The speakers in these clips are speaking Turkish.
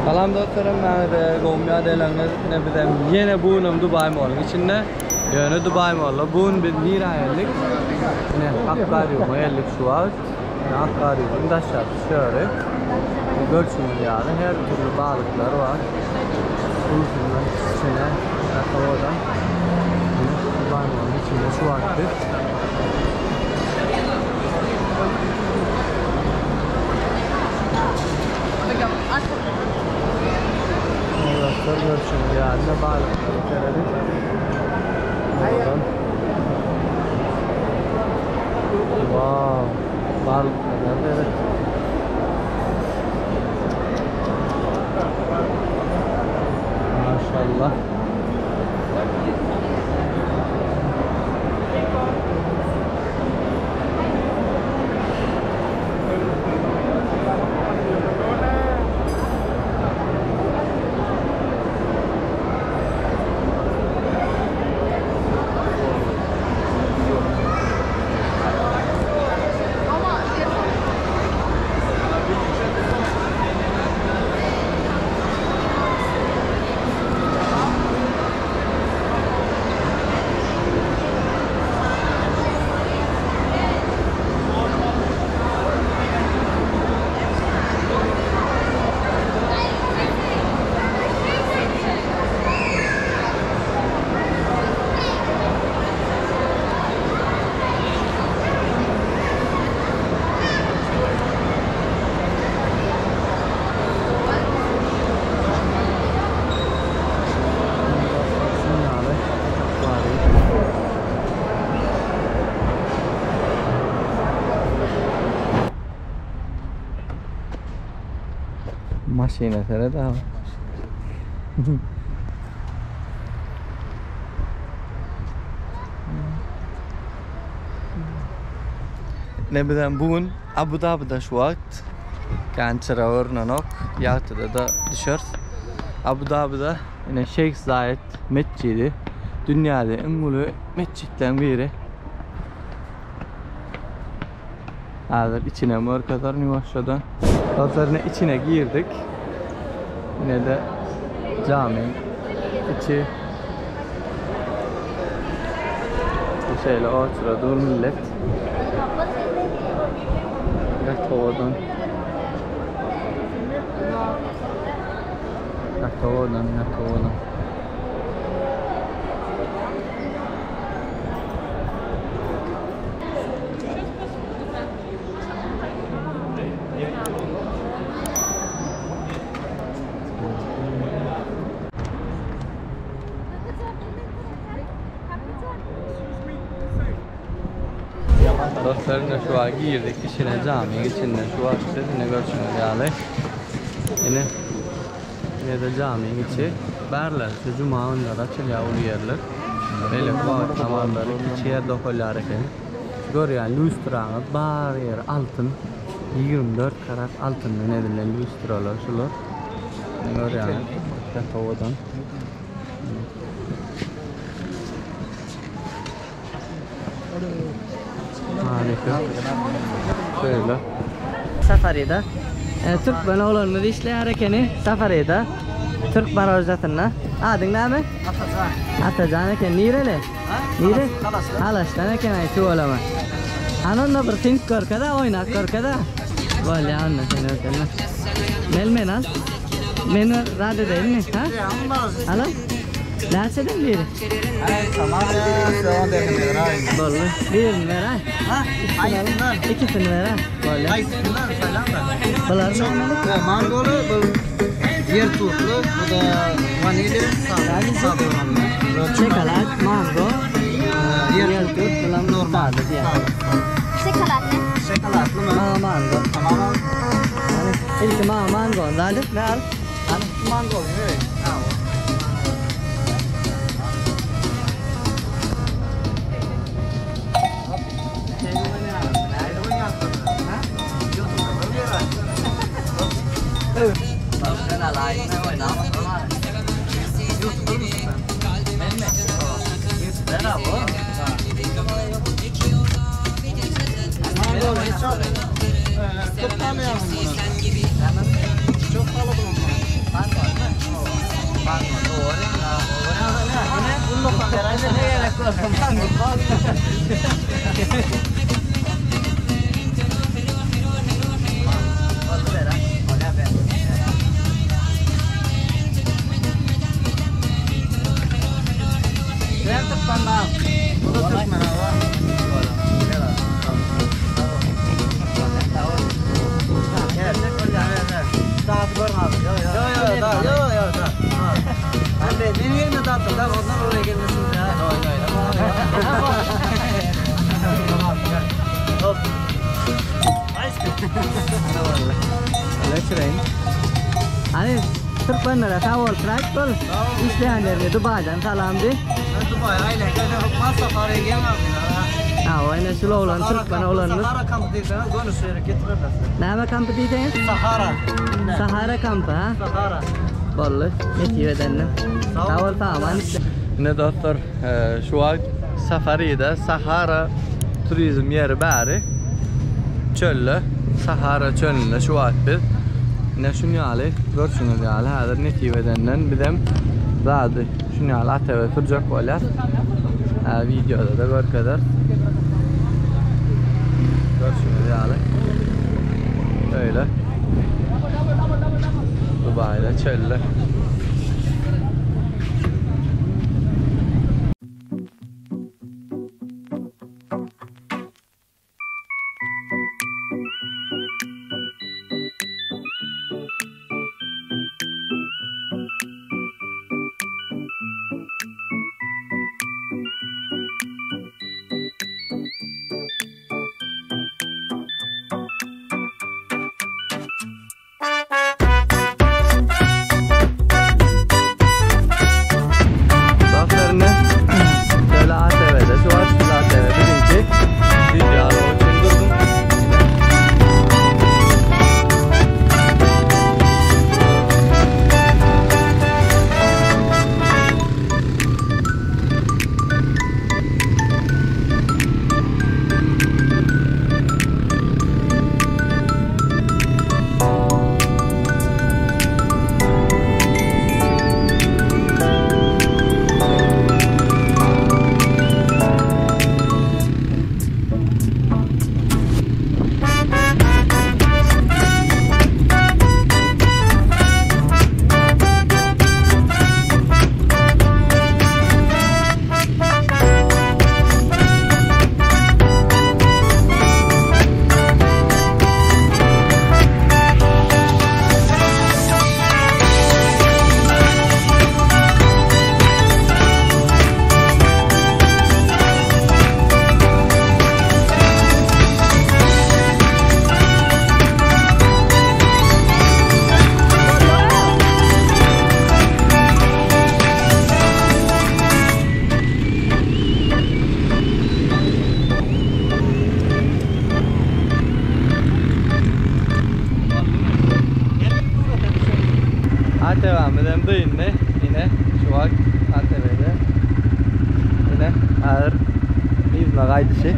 Salam dostlarım, ben Gomya Delan'ın yine bugün Dubai Mall'ın içinde. Yani Dubai Mall'la bugün bir nirayetlik yine Hakkari Mayellik şu an Hakkari Daşat şöyle Gölçin'in yani her türlü balıklar var. Buluşundan içine oradan Dubai Mall'ın içinde şu vakti Gölçin'in yani balıkları verelim. Wow, balıklar evet. Maşallah. Maşine sere daha. Ne bileyim bugün Abu Dhabi'de şu vakt kançara ornanok yatıda da dışarı Abu Dhabi'de yine Sheikh Zayed Mescidi dünyada en ulu mescitlerden biri. Hazır içine mörkazarını başladan. Hazırına içine girdik. Yine de cami içi bu şeyle ortada dur millet. Yaktovadan dostlarımla şu an girdik içine caminin içinde şu an sizinle görüşmek yani yine de caminin içi berler cuma onlara açılıyor ulu yerler böyle kuvat zamanları içiye dokollar eken görüyor lustranı bar yer altın 24 karat altın ne edilen lustralar şular görüyor Yaktovadan harika. Böyle. Safarida. Türk bana olanları işler harekeni Safarida. Türk barajatına. Adın ne mi? Atacan eken nireli? Nire? Halaştan eken ay şu olama. Anonda bir think kor kada oynak kor kada. Böyle anla seni ötene. Melmen az. Meni radyo değil mi? Ha? Alo? Nereden biri? Tamam ya, devam edelim. Bollu. Bir ver ha? Ha? İkisini ver ha? Bollu. Bunlar ne olmalı? Mangolu, bu yer turplu, bu da vanilya, Şokolat, mango, yer turp, bulan normal. Şokolat ne? Şokolatlı mı? Mango. Tamam. İlk mango. Zaten ne al? Mango gibi. Başka alay ne oynama falan. YouTube'da mısın sen? Ben mi? YouTube'da bu. Çok tanıyalım bunu. Çok kalabalık. Hani Türkmenlere savol traktör işleyenlerine Dubai'den salam de. Dubai aile gelmez safariye gelmez. Ha, oyna şula olan Türkmen olanımız. Sahara kampı değil sana gönül suyunu getirmezler. Neme kampı diyeceğiz? Sahara. Sahara kampı ha? Sahara. Bollu. Netiye edenler. Savol tamam. Ne dostlar şu an safariyede Sahara turizm yeri bari. Çöllü. Sahara çölünde şu an biz. Ne şunu yali, görsünüz yali. Hadır netiye edenden bidem zadı. Şunu yali ATV turacak olar. Videoda da gör kadar. Görsünüz yali. Öyle. Dubai'de çöllü. ATV'mden de yine şu an ATV'de yine ağır İzmir kaydışı.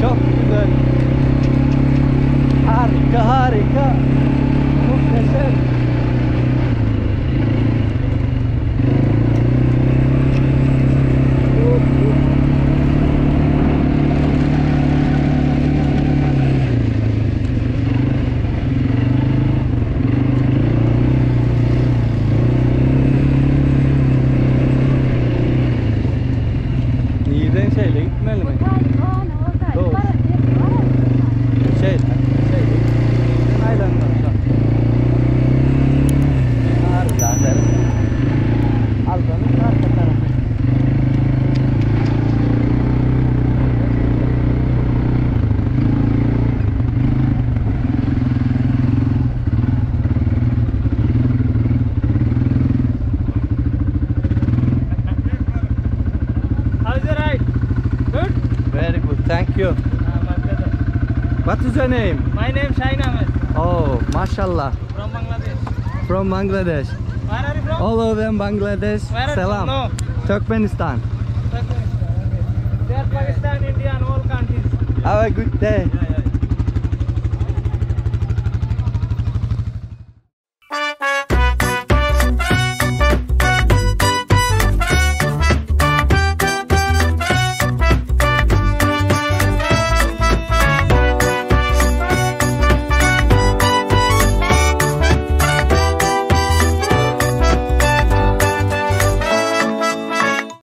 Çok güzel. What is your name? My name Shaheen Ahmed. Oh, mashallah. From Bangladesh. From Bangladesh. Where are you from? All of them Bangladesh. Where are you Salam. from? No. Turkmenistan. They are Pakistan, India and all countries. Have a good day.